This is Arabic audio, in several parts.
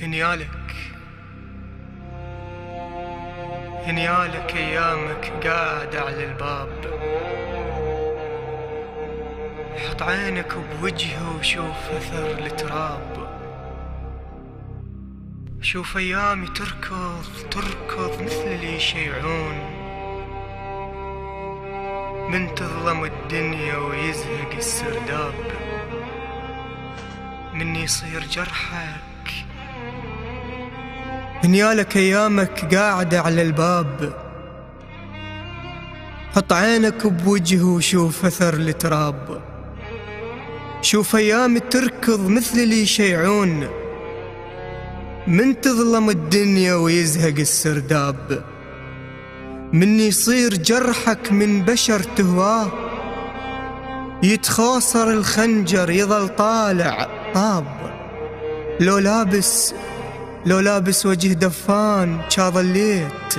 هنيالك هنيالك ايامك قاعد على الباب، حط عينك بوجهه وشوف اثر التراب. شوف ايامي تركض مثل اللي يشيعون، من تظلم الدنيا ويزهق السرداب، مني يصير جرحك. هنيالك ايامك قاعدة على الباب، حط عينك بوجهه وشوف اثر التراب. شوف ايامي تركض مثل اللي يشيعون، من تظلم الدنيا ويزهق السرداب، مني يصير جرحك من بشر تهواه، يتخاصر الخنجر يظل طالع طاب. لو لابس وجه دفان كا ظليت،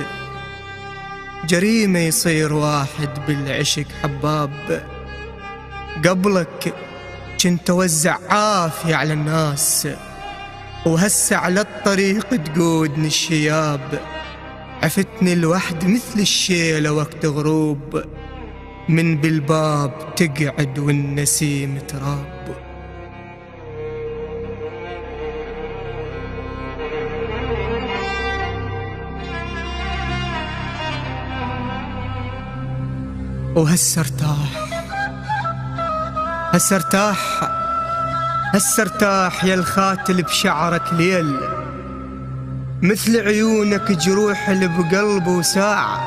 جريمة يصير واحد بالعشق حباب. قبلك كنت اوزع عافية على الناس، وهسه على الطريق تقودني الشياب. عفتني الوحد مثل الشيلة وقت غروب، من بالباب تقعد والنسيم تراب. وهسه ارتاح يا الخاتل بشعرك ليل، مثل عيونك جروح اللي بقلبه وساع،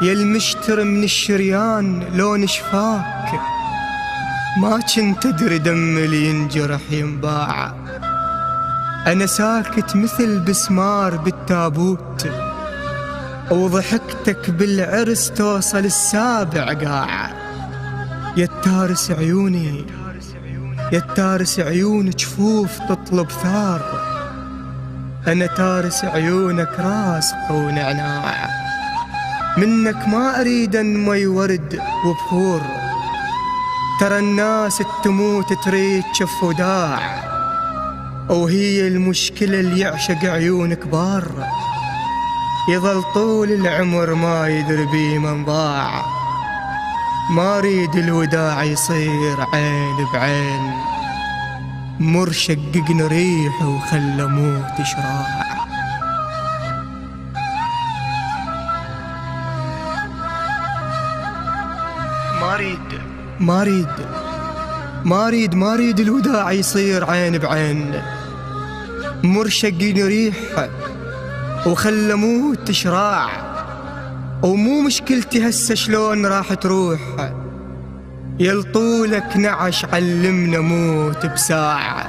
يا المشتر من الشريان لون شفاك. ما كنت ادري دم اللي ينجرح ينباع، انا ساكت مثل بسمار بالتابوت، وضحكتك بالعرس توصل السابع قاع. يا التارس عيوني جفوف تطلب ثار، أنا تارس عيونك راسخ ونعناع. منك ما أريد أنمي ورد وبخور، ترى الناس تموت تريد شف وداع، وهي المشكلة اللي يعشق عيون كبار، يظل طول العمر ما يدري بيه من ضاع. ما أريد الوداع يصير عين بعين، مر شققنا ريح وخلى موت شراع. ما أريد الوداع يصير عين بعين، مر شققنا ريح وخلى موت شراع. ومو مشكلتي هسه شلون راح تروح، يلطولك نعش علمنا موت بساعة.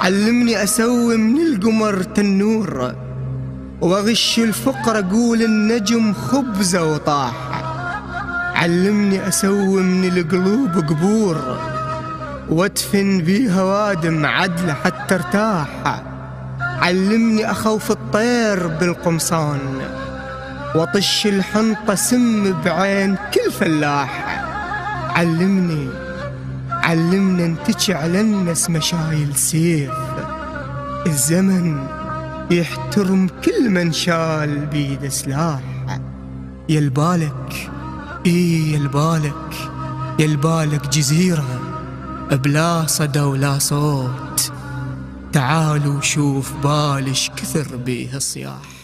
علمني أسوي من القمر تنور، وأغش الفقر أقول النجم خبزة وطاح. علمني أسوي من القلوب قبور، وادفن بيها وادم عدل حتى ارتاح. علمني أخوف الطير بالقمصان، وطش الحنطة سم بعين كل فلاح. علمنا انتجي على الناس مشايل سيف، الزمن يحترم كل من شال بيده سلاح. يلبالك يلبالك جزيرة بلا صدى ولا صوت، تعالوا شوف بالش كثر بيه الصياح.